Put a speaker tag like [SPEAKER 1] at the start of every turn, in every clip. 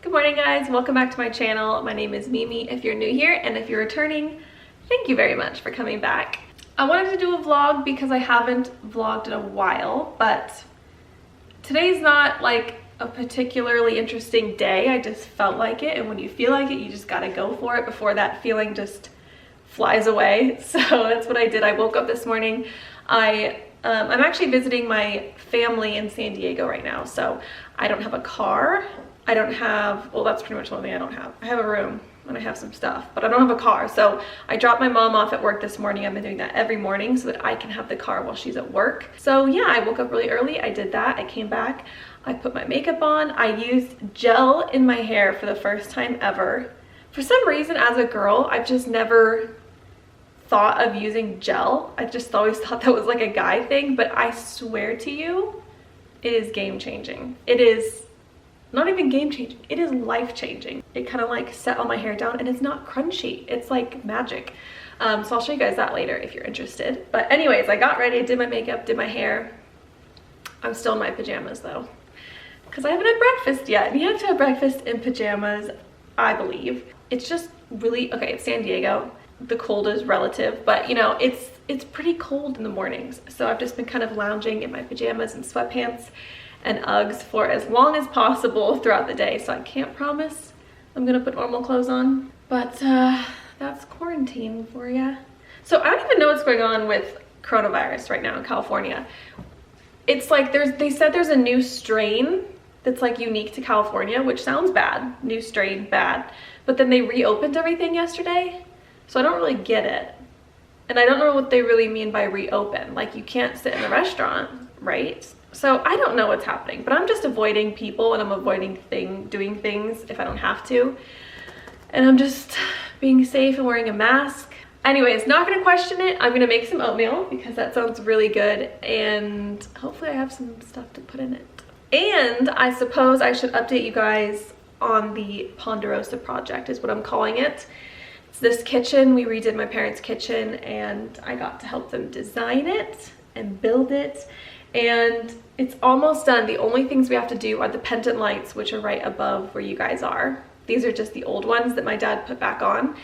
[SPEAKER 1] Good morning guys, welcome back to my channel. My name is Mimi if you're new here, and if you're returning, thank you very much for coming back. I wanted to do a vlog because I haven't vlogged in a while, but today's not like a particularly interesting day. I just felt like it, and when you feel like it, you just gotta go for it before that feeling just flies away. So that's what I did. I woke up this morning. I'm actually visiting my family in San Diego right now, so I don't have a car. I don't have, well, that's pretty much the only thing I don't have. I have a room and I have some stuff, but I don't have a car. So I dropped my mom off at work this morning. I've been doing that every morning so that I can have the car while she's at work. So yeah, I woke up really early. I did that. I came back. I put my makeup on. I used gel in my hair for the first time ever. For some reason, as a girl, I've just never thought of using gel. I just always thought that was like a guy thing, but I swear to you, it is game changing. It is not even game changing, it is life changing. It kind of like set all my hair down and it's not crunchy. It's like magic. So I'll show you guys that later if you're interested. But anyways, I got ready, did my makeup, did my hair. I'm still in my pajamas though, because I haven't had breakfast yet. And you have to have breakfast in pajamas, I believe. It's just really, okay, it's San Diego. The cold is relative, but you know, it's pretty cold in the mornings. So I've just been kind of lounging in my pajamas and sweatpants and Uggs for as long as possible throughout the day. So I can't promise I'm gonna put normal clothes on, but that's quarantine for ya. So I don't even know what's going on with coronavirus right now in California. It's like they said there's a new strain that's like unique to California, which sounds bad. New strain, bad. But then they reopened everything yesterday. So I don't really get it. And I don't know what they really mean by reopen. Like you can't sit in the restaurant, right? So I don't know what's happening, but I'm just avoiding people and I'm avoiding doing things if I don't have to. And I'm just being safe and wearing a mask. Anyways, not gonna question it. I'm gonna make some oatmeal because that sounds really good. And hopefully I have some stuff to put in it. And I suppose I should update you guys on the Ponderosa project is what I'm calling it. It's this kitchen. We redid my parents' kitchen and I got to help them design it and build it. And it's almost done. The only things we have to do are the pendant lights, which are right above where you guys are. These are just the old ones that my dad put back on.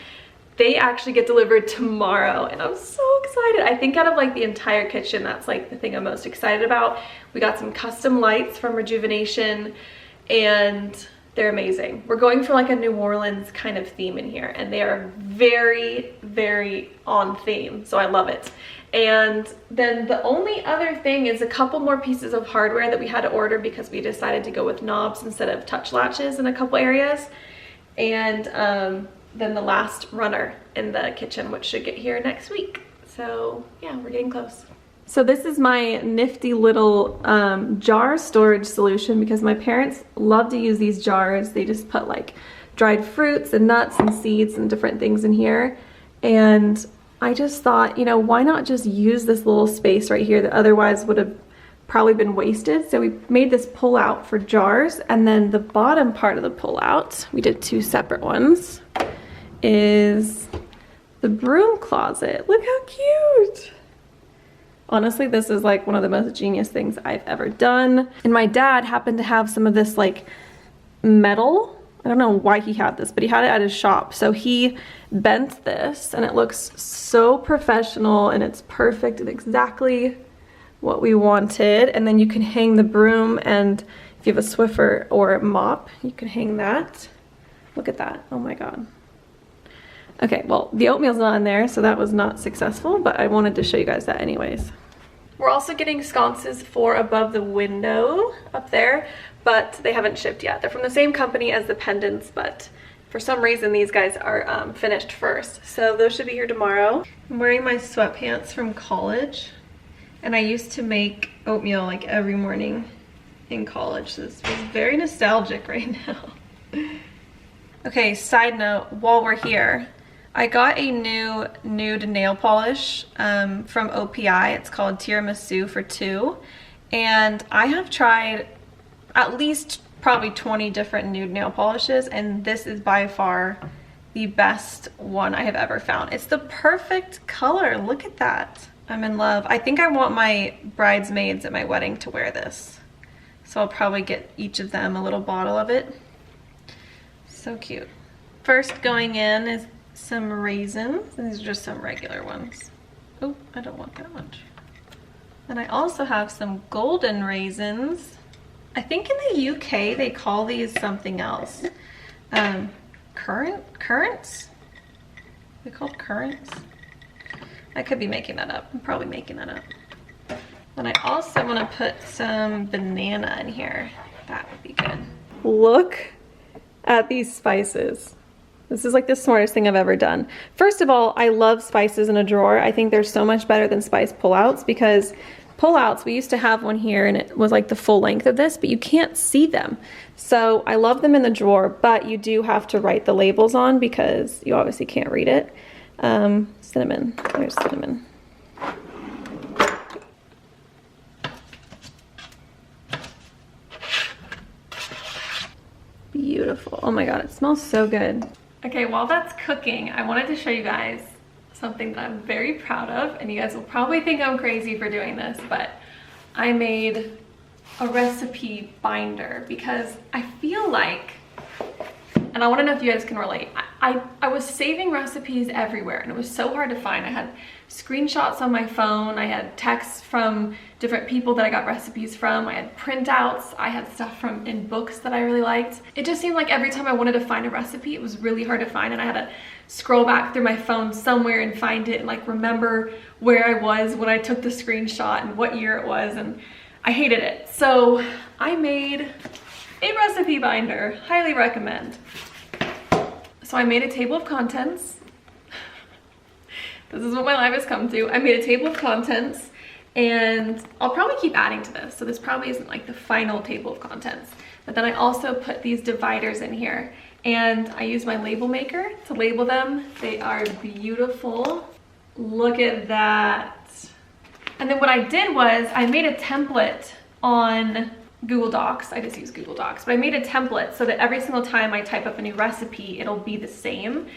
[SPEAKER 1] They actually get delivered tomorrow and I'm so excited. I think out of like the entire kitchen, that's like the thing I'm most excited about. We got some custom lights from Rejuvenation and they're amazing. We're going for like a New Orleans kind of theme in here and they are very, very on theme. So I love it. And then the only other thing is a couple more pieces of hardware that we had to order because we decided to go with knobs instead of touch latches in a couple areas. And then the last runner in the kitchen, which should get here next week. So yeah, we're getting close. So this is my nifty little jar storage solution because my parents love to use these jars. They just put like dried fruits and nuts and seeds and different things in here. And I just thought, you know, why not just use this little space right here that otherwise would have probably been wasted. So we made this pull out for jars, and then the bottom part of the pull out, we did two separate ones, is the broom closet. Look how cute. Honestly, this is like one of the most genius things I've ever done. And my dad happened to have some of this like metal. I don't know why he had this, but he had it at his shop. So he bent this and it looks so professional and it's perfect and exactly what we wanted. And then you can hang the broom, and if you have a Swiffer or a mop, you can hang that. Look at that. Oh my God. Okay, well, the oatmeal's not in there, so that was not successful, but I wanted to show you guys that anyways. We're also getting sconces for above the window up there, but they haven't shipped yet. They're from the same company as the pendants, but for some reason these guys are finished first. So those should be here tomorrow. I'm wearing my sweatpants from college, and I used to make oatmeal like every morning in college. So this is very nostalgic right now. Okay, side note, while we're here, I got a new nude nail polish from OPI. It's called Tiramisu for $2. And I have tried at least probably 20 different nude nail polishes, and this is by far the best one I have ever found. It's the perfect color. Look at that. I'm in love. I think I want my bridesmaids at my wedding to wear this. So I'll probably get each of them a little bottle of it. So cute. First going in is some raisins. These are just some regular ones. Oh, I don't want that much. Then I also have some golden raisins. I think in the UK they call these something else. Currants? They're called currants? I could be making that up. I'm probably making that up. Then I also want to put some banana in here. That would be good. Look at these spices. This is like the smartest thing I've ever done. First of all, I love spices in a drawer. I think they're so much better than spice pullouts, because pullouts, we used to have one here and it was like the full length of this, but you can't see them. So I love them in the drawer, but you do have to write the labels on because you obviously can't read it. Cinnamon, there's cinnamon. Beautiful. Oh my God, it smells so good. Okay, while that's cooking, I wanted to show you guys something that I'm very proud of, and you guys will probably think I'm crazy for doing this, but I made a recipe binder because I feel like, and I want to know if you guys can relate, I was saving recipes everywhere and it was so hard to find. I had screenshots on my phone, I had texts from different people that I got recipes from, I had printouts, I had stuff from in books that I really liked. It just seemed like every time I wanted to find a recipe, it was really hard to find, and I had to scroll back through my phone somewhere and find it and like remember where I was when I took the screenshot and what year it was, and I hated it. So I made a recipe binder, highly recommend. So I made a table of contents. This is what my life has come to. I made a table of contents, and I'll probably keep adding to this. So this probably isn't like the final table of contents, but then I also put these dividers in here, and I use my label maker to label them. They are beautiful. Look at that. And then what I did was I made a template on Google Docs. I just use Google Docs, but I made a template so that every single time I type up a new recipe, it'll be the same.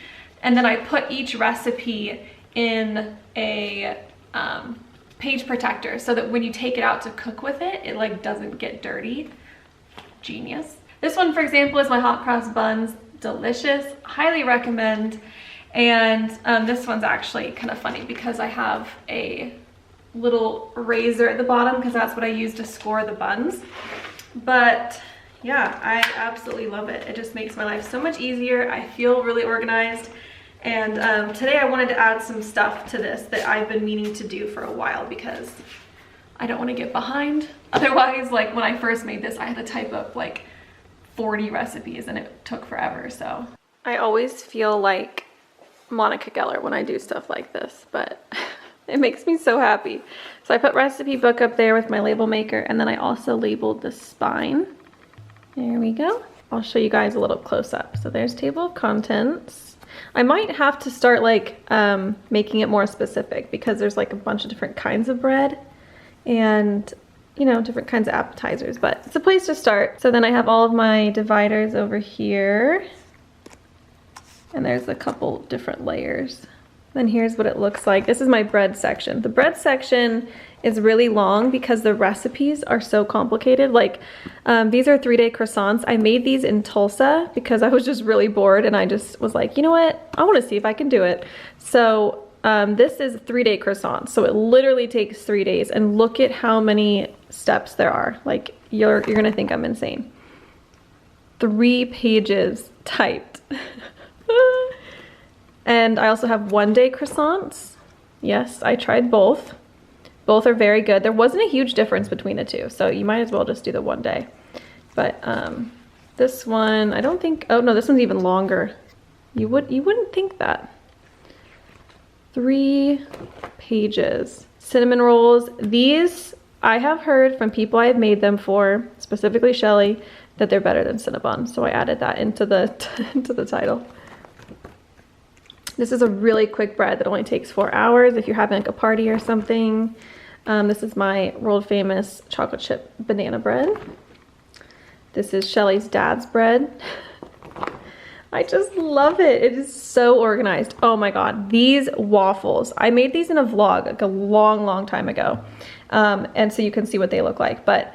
[SPEAKER 1] And then I put each recipe in a page protector so that when you take it out to cook with it, it like doesn't get dirty. Genius. This one, for example, is my hot cross buns. Delicious, highly recommend. And this one's actually kind of funny because I have a little razor at the bottom because that's what I use to score the buns. But yeah, I absolutely love it. It just makes my life so much easier. I feel really organized. And today I wanted to add some stuff to this that I've been meaning to do for a while because I don't want to get behind. Otherwise, like when I first made this, I had to type up like 40 recipes and it took forever. So I always feel like Monica Geller when I do stuff like this, but it makes me so happy. So I put recipe book up there with my label maker, and then I also labeled the spine. There we go. I'll show you guys a little close up. So there's table of contents. I might have to start like making it more specific because there's like a bunch of different kinds of bread and, you know, different kinds of appetizers, but it's a place to start. So then I have all of my dividers over here, and there's a couple different layers. Then here's what it looks like. This is my bread section. The bread section is really long because the recipes are so complicated. Like these are 3-day croissants. I made these in Tulsa because I was just really bored and I just was like, you know what? I want to see if I can do it. So this is 3-day croissants. So it literally takes 3 days, and look at how many steps there are. Like you're gonna think I'm insane. 3 pages typed. And I also have 1-day croissants. Yes, I tried both. Both are very good. There wasn't a huge difference between the two, so you might as well just do the 1 day. But this one, I don't think, oh no, this one's even longer. You wouldn't think that. 3 pages. Cinnamon rolls. These, I have heard from people I've made them for, specifically Shelly, that they're better than Cinnabon. So I added that into the, into the title. This is a really quick bread that only takes 4 hours if you're having like a party or something. This is my world famous chocolate chip banana bread. This is Shelly's dad's bread. I just love it. It is so organized. Oh my God, these waffles. I made these in a vlog like a long time ago. And so you can see what they look like, but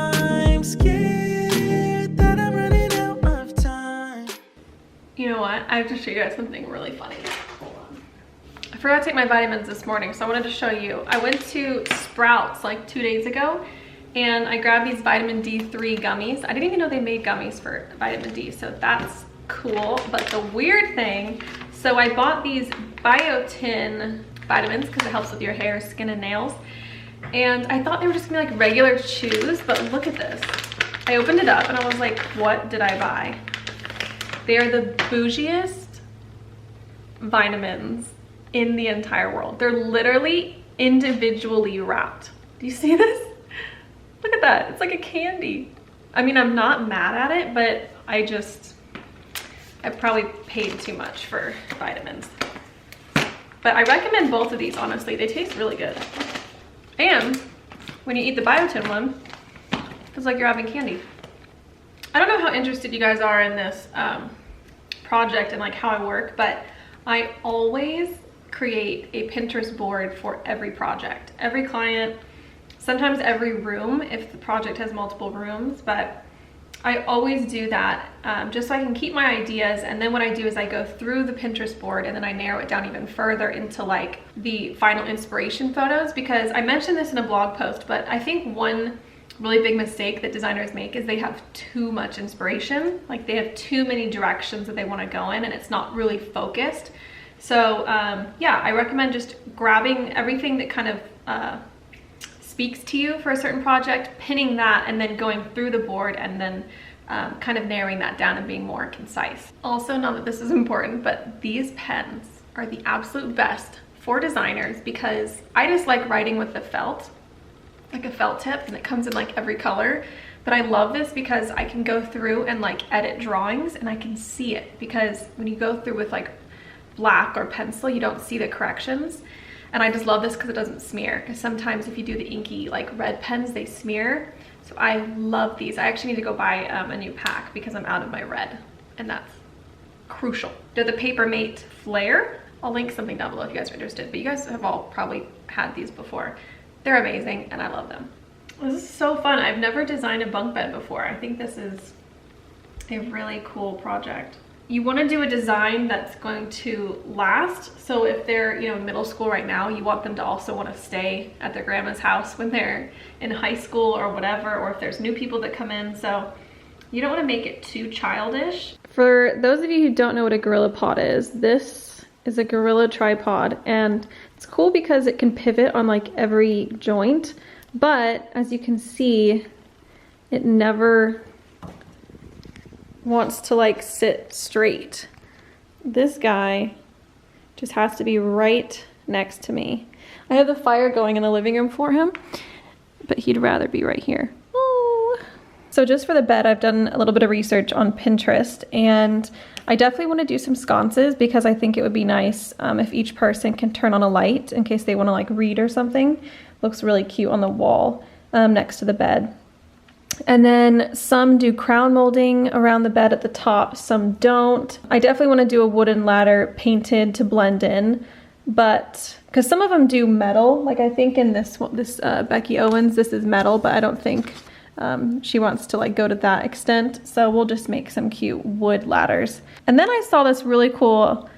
[SPEAKER 1] You know what? I have to show you guys something really funny. Hold on. I forgot to take my vitamins this morning, so I wanted to show you. I went to Sprouts like 2 days ago, and I grabbed these vitamin D3 gummies. I didn't even know they made gummies for vitamin D, so that's cool. But the weird thing, so I bought these biotin vitamins because it helps with your hair, skin, and nails. And I thought they were just gonna be like regular chews, but look at this. I opened it up and I was like, what did I buy? They are the bougiest vitamins in the entire world. They're literally individually wrapped. Do you see this? Look at that, it's like a candy. I mean, I'm not mad at it, but I probably paid too much for vitamins. But I recommend both of these, honestly. They taste really good. And when you eat the biotin one, it feels like you're having candy. I don't know how interested you guys are in this project and like how I work, but I always create a Pinterest board for every project, every client, sometimes every room if the project has multiple rooms, but I always do that just so I can keep my ideas. And then what I do is I go through the Pinterest board and then I narrow it down even further into like the final inspiration photos, because I mentioned this in a blog post, but I think one really big mistake that designers make is they have too much inspiration. Like they have too many directions that they want to go in and it's not really focused. So yeah, I recommend just grabbing everything that kind of speaks to you for a certain project, pinning that, and then going through the board and then kind of narrowing that down and being more concise. Also, not that this is important, but these pens are the absolute best for designers because I just like writing with the felt, like a felt tip, and it comes in like every color. But I love this because I can go through and like edit drawings and I can see it, because when you go through with like black or pencil, you don't see the corrections. And I just love this because it doesn't smear, because sometimes if you do the inky like red pens, they smear. So I love these. I actually need to go buy a new pack because I'm out of my red, and that's crucial. They're the Paper Mate Flare. I'll link something down below if you guys are interested, but you guys have all probably had these before. They're amazing and I love them. This is so fun. I've never designed a bunk bed before. I think this is a really cool project. You want to do a design that's going to last. So if they're, you know, in middle school right now, you want them to also want to stay at their grandma's house when they're in high school or whatever, or if there's new people that come in. So you don't want to make it too childish. For those of you who don't know what a Gorilla Pod is, this is a Gorilla tripod, and it's cool because it can pivot on like every joint, but as you can see, it never wants to like sit straight. This guy just has to be right next to me. I have the fire going in the living room for him, but he'd rather be right here. Ooh. So just for the bed, I've done a little bit of research on Pinterest, and I definitely want to do some sconces because I think it would be nice if each person can turn on a light in case they want to like read or something. Looks really cute on the wall next to the bed. And then some do crown molding around the bed at the top, some don't. I definitely want to do a wooden ladder painted to blend in, but because some of them do metal, like I think in this one, Becky Owens, this is metal, but I don't think she wants to like go to that extent. So we'll just make some cute wood ladders. And then I saw this really cool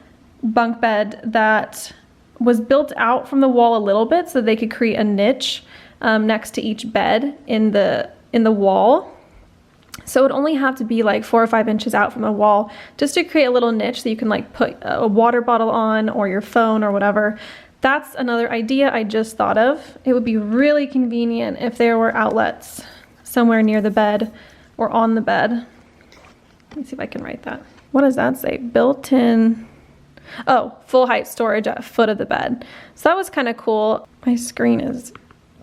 [SPEAKER 1] bunk bed that was built out from the wall a little bit so they could create a niche next to each bed in the wall. So it would only have to be like 4 or 5 inches out from the wall just to create a little niche so you can like put a water bottle on or your phone or whatever. That's another idea I just thought of. It would be really convenient if there were outlets somewhere near the bed or on the bed. Let me see if I can write that. What does that say? Built-in, oh, full height storage at foot of the bed. So that was kind of cool. My screen is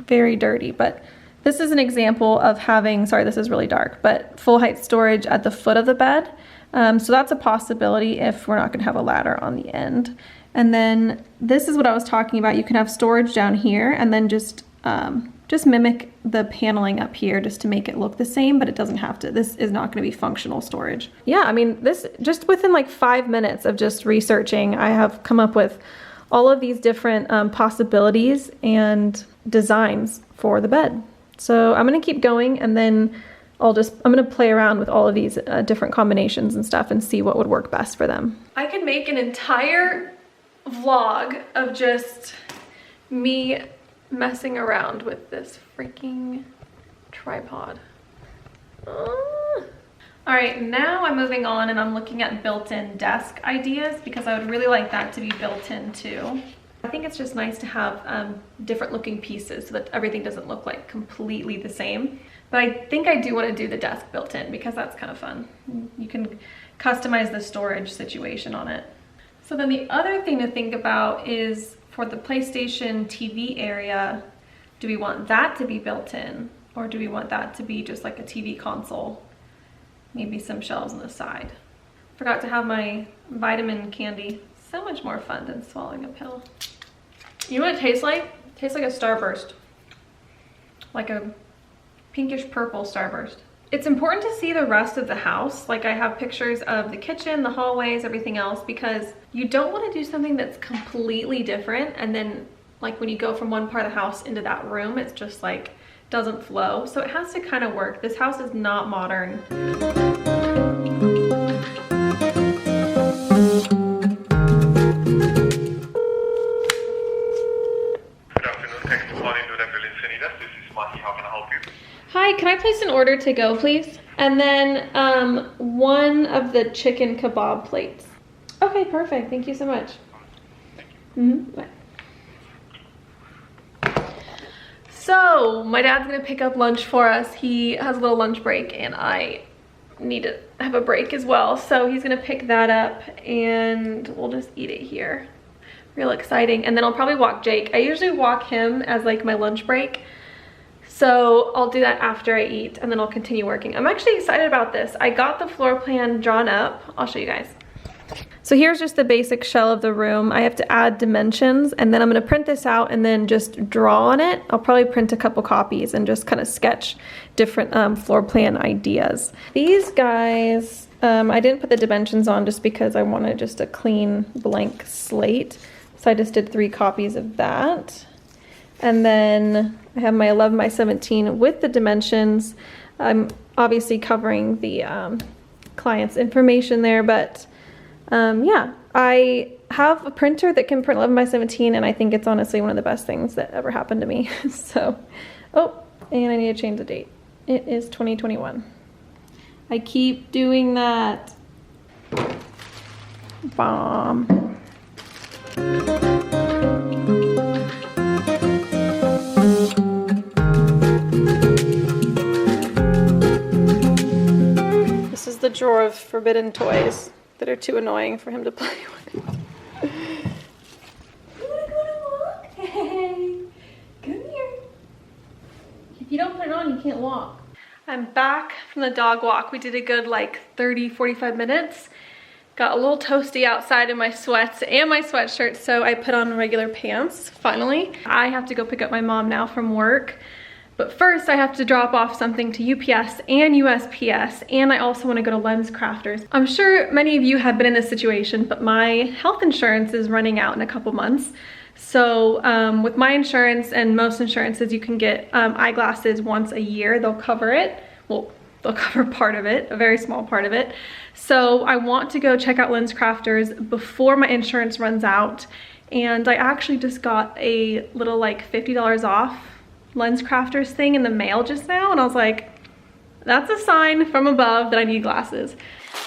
[SPEAKER 1] very dirty, but this is an example of having, sorry, this is really dark, but full height storage at the foot of the bed. So that's a possibility if we're not gonna have a ladder on the end. And then this is what I was talking about. You can have storage down here and then just mimic the paneling up here just to make it look the same, but it doesn't have to. This is not gonna be functional storage. Yeah, I mean, this just within like 5 minutes of just researching, I have come up with all of these different possibilities and designs for the bed. So I'm gonna keep going, and then I'm gonna play around with all of these different combinations and stuff and see what would work best for them. I could make an entire vlog of just me messing around with this freaking tripod. All right, now I'm moving on and I'm looking at built-in desk ideas because I would really like that to be built in too. I think it's just nice to have different looking pieces so that everything doesn't look like completely the same. But I think I do want to do the desk built in because that's kind of fun. You can customize the storage situation on it. So then the other thing to think about is for the PlayStation TV area, do we want that to be built in or do we want that to be just like a TV console? Maybe some shelves on the side. Forgot to have my vitamin candy. So much more fun than swallowing a pill. You know what it tastes like? It tastes like a Starburst. Like a pinkish purple Starburst. It's important to see the rest of the house. Like I have pictures of the kitchen, the hallways, everything else, because you don't want to do something that's completely different and then like when you go from one part of the house into that room, it's just like doesn't flow. So it has to kind of work. This house is not modern. Hi, can I place an order to go, please? And then one of the chicken kebab plates. Okay, perfect. Thank you so much. Bye. So, my dad's gonna pick up lunch for us. He has a little lunch break and I need to have a break as well. So he's gonna pick that up and we'll just eat it here. Real exciting. And then I'll probably walk Jake. I usually walk him as like my lunch break. So I'll do that after I eat and then I'll continue working. I'm actually excited about this. I got the floor plan drawn up. I'll show you guys. So here's just the basic shell of the room. I have to add dimensions and then I'm gonna print this out and then just draw on it. I'll probably print a couple copies and just kind of sketch different floor plan ideas. These guys, I didn't put the dimensions on just because I wanted just a clean blank slate. So I just did 3 copies of that. And then I have my 11 by 17 with the dimensions. I'm obviously covering the client's information there, but yeah, I have a printer that can print 11 by 17 and I think it's honestly one of the best things that ever happened to me. So, oh, and I need to change the date. It is 2021. I keep doing that. Bomb. This is the drawer of forbidden toys that are too annoying for him to play with. You wanna go to walk? Hey, come here. If you don't put it on, you can't walk. I'm back from the dog walk. We did a good like 30-45 minutes. Got a little toasty outside in my sweats and my sweatshirt, so I put on regular pants, finally. I have to go pick up my mom now from work. But first I have to drop off something to UPS and USPS, and I also want to go to Lens Crafters. I'm sure many of you have been in this situation, but my health insurance is running out in a couple months. So with my insurance and most insurances, you can get eyeglasses once a year. They'll cover it. Well, they'll cover part of it, a very small part of it. So I want to go check out Lens Crafters before my insurance runs out. And I actually just got a little like $50 off Lens Crafters thing in the mail just now, and I was like, that's a sign from above that I need glasses.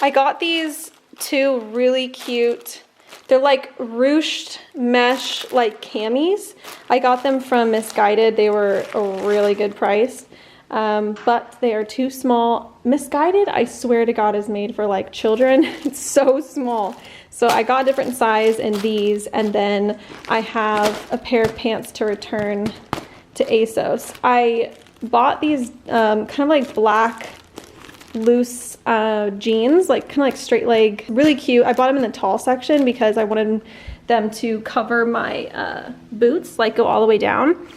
[SPEAKER 1] I got these 2 really cute, they're like ruched mesh like camis. I got them from Misguided. They were a really good price, but they are too small. Misguided, I swear to God, is made for like children. It's so small. So I got a different size in these, and then I have a pair of pants to return to ASOS. I bought these kind of like black loose jeans, like kind of like straight leg, really cute. I bought them in the tall section because I wanted them to cover my boots, like go all the way down,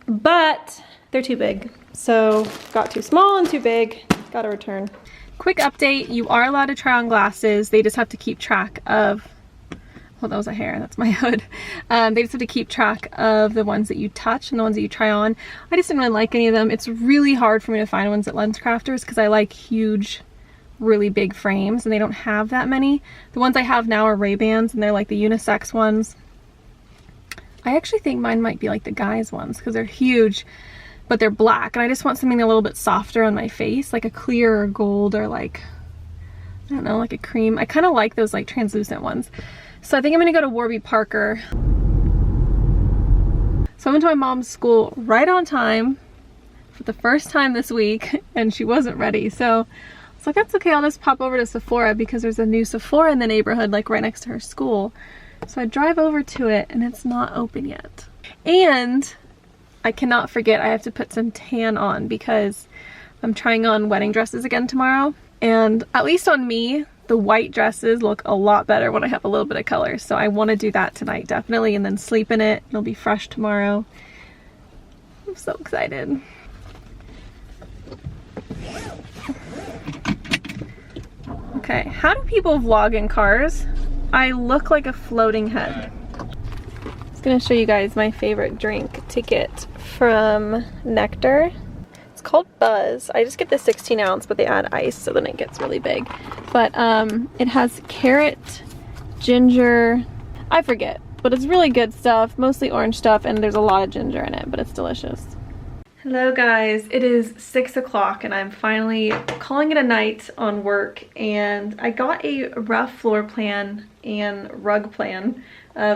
[SPEAKER 1] but they're too big. So got too small and too big, got to return. Quick update, you are allowed to try on glasses. They just have to keep track of well, that was a hair, that's my hood. They just have to keep track of the ones that you touch and the ones that you try on. I just didn't really like any of them. It's really hard for me to find ones at LensCrafters because I like huge, really big frames, and they don't have that many. The ones I have now are Ray-Bans, and they're like the unisex ones. I actually think mine might be like the guys ones because they're huge, but they're black, and I just want something a little bit softer on my face, like a clear or gold, or like, I don't know, like a cream. I kind of like those like translucent ones. So I think I'm gonna go to Warby Parker. So I went to my mom's school right on time for the first time this week, and she wasn't ready. So I was like, that's okay, I'll just pop over to Sephora because there's a new Sephora in the neighborhood, like right next to her school. So I drive over to it and it's not open yet. And I cannot forget, I have to put some tan on because I'm trying on wedding dresses again tomorrow. And at least on me, the white dresses look a lot better when I have a little bit of color. So I want to do that tonight, definitely, and then sleep in it. It'll be fresh tomorrow. I'm so excited. Okay, how do people vlog in cars? I look like a floating head. I'm just gonna show you guys my favorite drink to get from Nectar. Called Buzz. I just get the 16 ounce, but they add ice so then it gets really big. But it has carrot, ginger, I forget, but it's really good stuff, mostly orange stuff, and there's a lot of ginger in it, but it's delicious. Hello guys, it is 6 o'clock and I'm finally calling it a night on work, and I got a rough floor plan and rug plan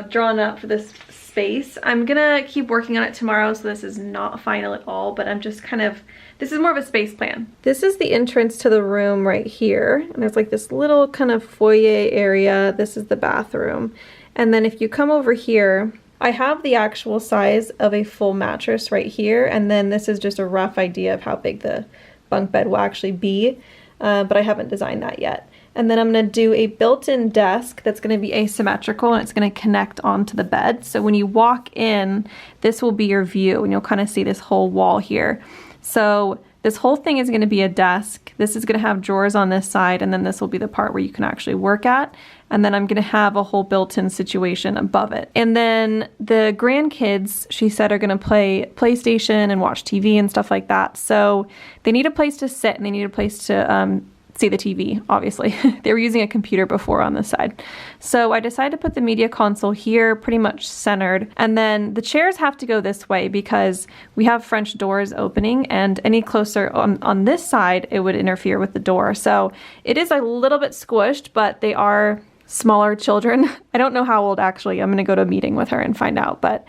[SPEAKER 1] drawn up for this space. I'm gonna keep working on it tomorrow, so this is not final at all, but I'm just kind of, this is more of a space plan. This is the entrance to the room right here, and there's like this little kind of foyer area. This is the bathroom. And then if you come over here, I have the actual size of a full mattress right here, and then this is just a rough idea of how big the bunk bed will actually be, but I haven't designed that yet. And then I'm going to do a built-in desk that's going to be asymmetrical, and it's going to connect onto the bed. So when you walk in, this will be your view, and you'll kind of see this whole wall here. So this whole thing is going to be a desk. This is going to have drawers on this side, and then this will be the part where you can actually work at. And then I'm going to have a whole built-in situation above it. And then the grandkids, she said, are going to play PlayStation and watch TV and stuff like that. So they need a place to sit, and they need a place to see the TV, obviously. They were using a computer before on this side. So I decided to put the media console here, pretty much centered. And then the chairs have to go this way because we have French doors opening, and any closer on this side, it would interfere with the door. So it is a little bit squished, but they are smaller children. I don't know how old actually. I'm gonna go to a meeting with her and find out. But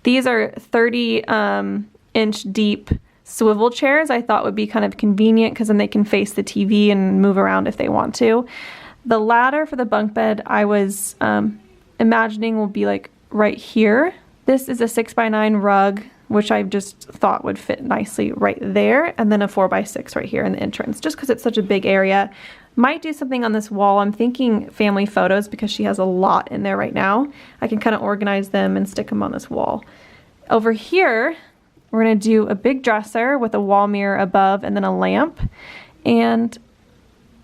[SPEAKER 1] these are 30-inch deep swivel chairs. I thought would be kind of convenient because then they can face the TV and move around if they want to. The ladder for the bunk bed I was imagining will be like right here. This is a 6x9 rug, which I just thought would fit nicely right there, and then a 4x6 right here in the entrance, just because it's such a big area. Might do something on this wall. I'm thinking family photos because she has a lot in there right now. I can kind of organize them and stick them on this wall. Over here, we're going to do a big dresser with a wall mirror above and then a lamp. And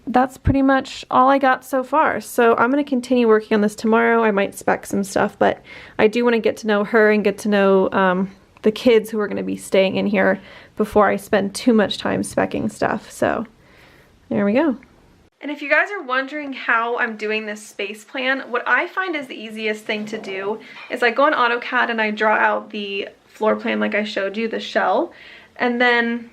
[SPEAKER 1] that's pretty much all I got so far. So I'm going to continue working on this tomorrow. I might spec some stuff, but I do want to get to know her and get to know the kids who are going to be staying in here before I spend too much time speccing stuff. So there we go. And if you guys are wondering how I'm doing this space plan, what I find is the easiest thing to do is I go on AutoCAD and I draw out the floor plan like I showed you, the shell. And then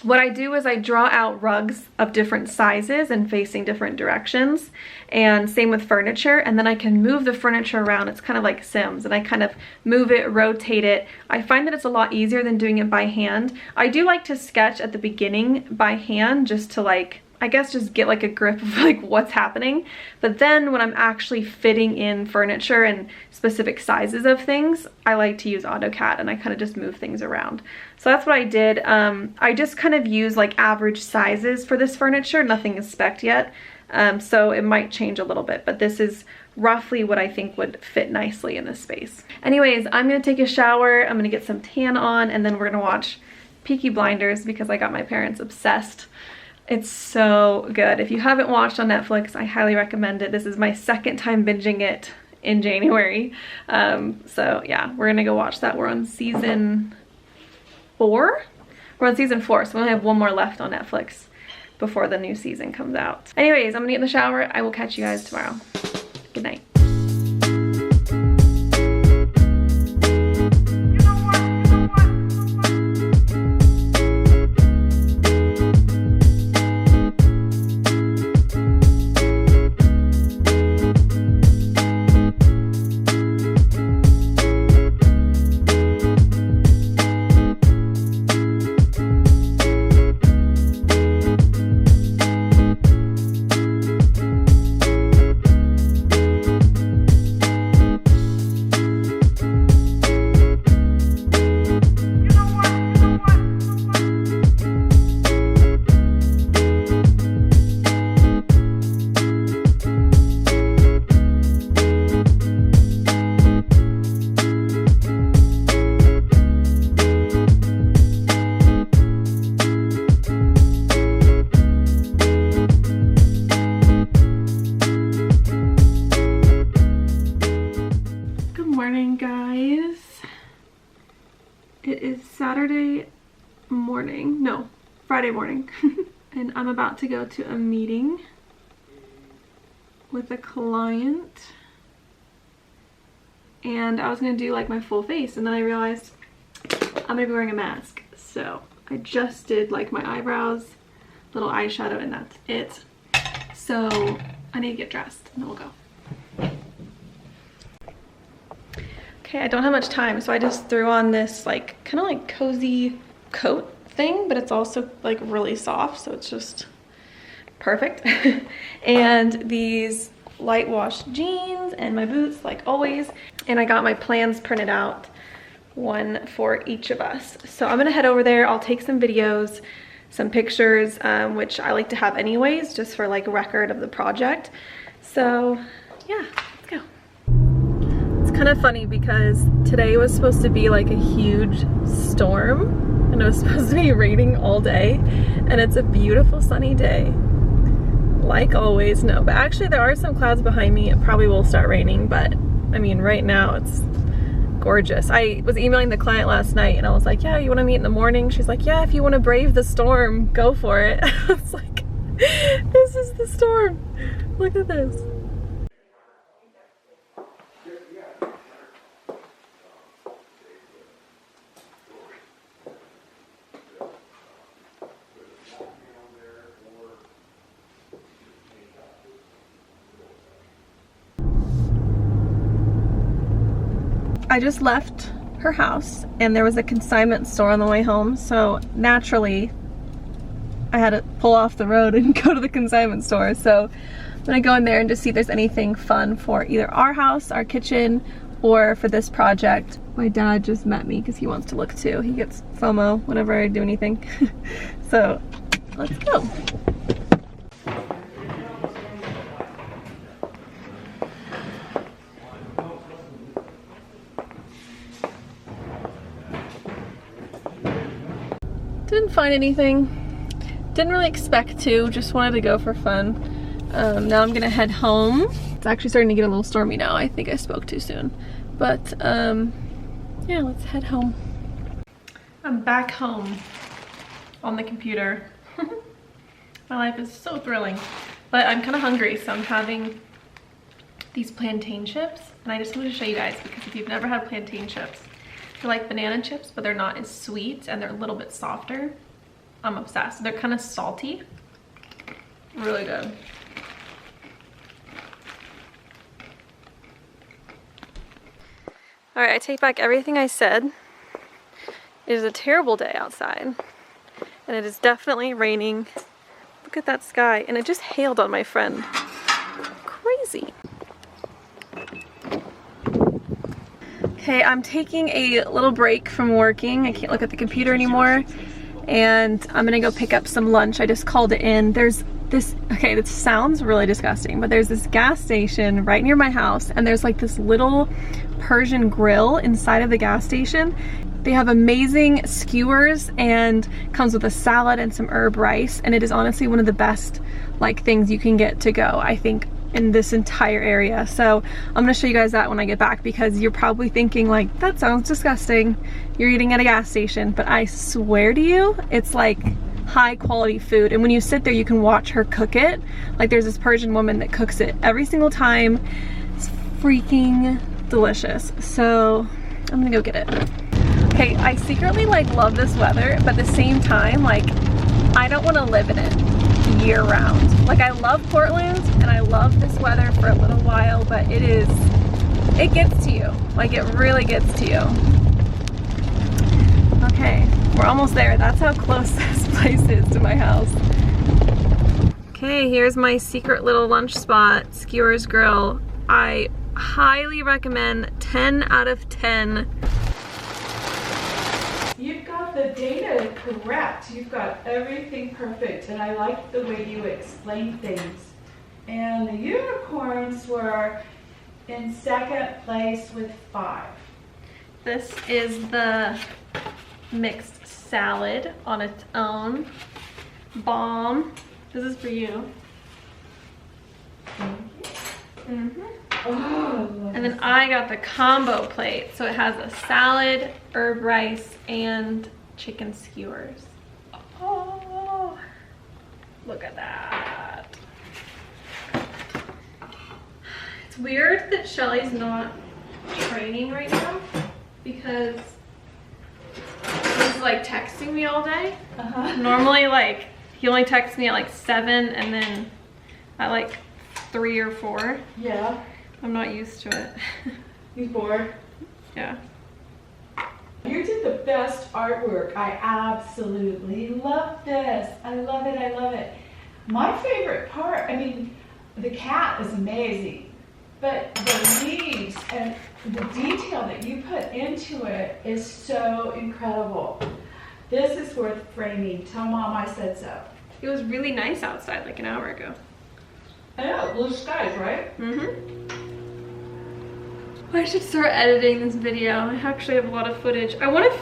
[SPEAKER 1] what I do is I draw out rugs of different sizes and facing different directions, and same with furniture, and then I can move the furniture around. It's kind of like Sims, and I kind of move it, rotate it. I find that it's a lot easier than doing it by hand. I do like to sketch at the beginning by hand just to, like, I guess just get like a grip of like what's happening. But then when I'm actually fitting in furniture and specific sizes of things, I like to use AutoCAD, and I kind of just move things around. So that's what I did. I just kind of use like average sizes for this furniture. Nothing is spec'd yet. So it might change a little bit, but this is roughly what I think would fit nicely in this space. Anyways, I'm gonna take a shower, I'm gonna get some tan on, and then we're gonna watch Peaky Blinders because I got my parents obsessed. It's so good. If you haven't watched on Netflix, I highly recommend it. This is my second time binging it in January. So yeah, we're gonna go watch that. We're on season 4. We're on season 4, so we only have one more left on Netflix before the new season comes out. Anyways, I'm gonna get in the shower. I will catch you guys tomorrow. Good night. Saturday morning, no, Friday morning, and I'm about to go to a meeting with a client, and I was gonna do like my full face, and then I realized I'm gonna be wearing a mask, so I just did like my eyebrows, little eyeshadow, and that's it. So I need to get dressed and then we'll go. Okay, I don't have much time, so I just threw on this like kind of like cozy coat thing, but it's also like really soft, so it's just perfect. And these light wash jeans and my boots like always. And I got my plans printed out, one for each of us. So I'm gonna head over there. I'll take some videos, some pictures, which I like to have anyways, just for like record of the project. So yeah, let's go. It's kind of funny because today was supposed to be like a huge storm and it was supposed to be raining all day, and it's a beautiful sunny day like always. No, but actually there are some clouds behind me. It probably will start raining, but I mean right now it's gorgeous. I was emailing the client last night and I was like, yeah, you want to meet in the morning? She's like, yeah, if you want to brave the storm, go for it. I was like, this is the storm. Look at this. I just left her house and there was a consignment store on the way home, so naturally I had to pull off the road and go to the consignment store. So I'm gonna go in there and just see if there's anything fun for either our house, our kitchen, or for this project. My dad just met me because he wants to look too. He gets FOMO whenever I do anything. So let's go. Didn't find anything, didn't really expect to, just wanted to go for fun. Now I'm gonna head home. It's actually starting to get a little stormy now. I think I spoke too soon, but yeah, let's head home. I'm back home on the computer. My life is so thrilling, but I'm kind of hungry, so I'm having these plantain chips, and I just wanted to show you guys because if you've never had plantain chips, they're like banana chips, but they're not as sweet and they're a little bit softer. I'm obsessed. They're kind of salty. Really good. All right, I take back everything I said. It is a terrible day outside, and it is definitely raining. Look at that sky, and it just hailed on my friend. Crazy. Okay, I'm taking a little break from working. I can't look at the computer anymore, and I'm gonna go pick up some lunch. I just called it in. There's this, okay, this sounds really disgusting, but there's this gas station right near my house, and there's like this little Persian grill inside of the gas station. They have amazing skewers and comes with a salad and some herb rice, and it is honestly one of the best like things you can get to go. I think in this entire area. So I'm gonna show you guys that when I get back, because you're probably thinking like, that sounds disgusting, you're eating at a gas station, but I swear to you, it's like high quality food. And when you sit there, you can watch her cook it. Like there's this Persian woman that cooks it every single time. It's freaking delicious. So I'm gonna go get it. Okay, I secretly like love this weather, but at the same time, like I don't want to live in it year round. Like I love Portland and I love this weather for a little while, but it gets to you. Like it really gets to you. Okay, we're almost there. That's how close this place is to my house. Okay, here's my secret little lunch spot, Skewers Grill. I highly recommend, 10 out of 10.
[SPEAKER 2] You've got the data correct. You've got everything perfect, and I like the way you explain things. And the unicorns were in second place with 5.
[SPEAKER 1] This is the mixed salad on its own. Bomb. This is for you.
[SPEAKER 2] Oh,
[SPEAKER 1] And then I got the combo plate. So it has a salad, herb rice, and chicken skewers. Oh, look at that. It's weird that Shelly's not training right now because he's like texting me all day. Normally like he only texts me at like 7 and then at like 3 or 4.
[SPEAKER 2] yeah.
[SPEAKER 1] I'm not used to it.
[SPEAKER 2] He's bored.
[SPEAKER 1] Yeah.
[SPEAKER 2] You did the best artwork. I absolutely love this. I love it. I love it. My favorite part, I mean, the cat is amazing, but the leaves and the detail that you put into it is so incredible. This is worth framing. Tell Mom I said so.
[SPEAKER 1] It was really nice outside like an hour ago.
[SPEAKER 2] I know, blue skies, right?
[SPEAKER 1] I should start editing this video. I actually have a lot of footage. I wanted to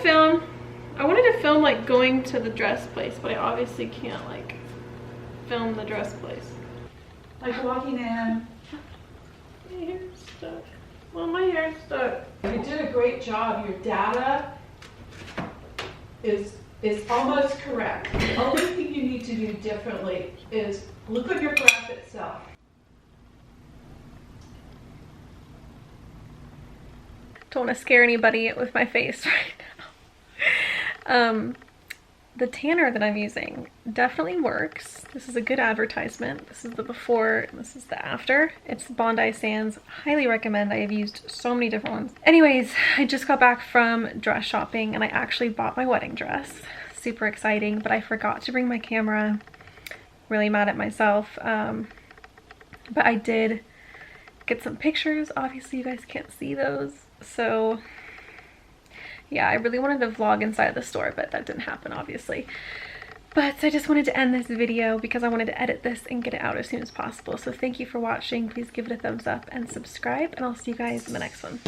[SPEAKER 1] film like going to the dress place, but I obviously can't like film the dress place.
[SPEAKER 2] Like walking in.
[SPEAKER 1] My hair's stuck. Well, my hair's stuck.
[SPEAKER 2] You did a great job. Your data is almost correct. The only thing you need to do differently is look at your graph itself.
[SPEAKER 1] Don't want to scare anybody with my face right now. The tanner that I'm using definitely works. This is a good advertisement. This is the before, and this is the after. It's Bondi Sands. Highly recommend. I have used so many different ones. Anyways, I just got back from dress shopping and I actually bought my wedding dress. Super exciting, but I forgot to bring my camera. Really mad at myself. But I did get some pictures. Obviously you guys can't see those. So yeah, I really wanted to vlog inside the store, but that didn't happen obviously. But I just wanted to end this video because I wanted to edit this and get it out as soon as possible. So thank you for watching. Please give it a thumbs up and subscribe, and I'll see you guys in the next one.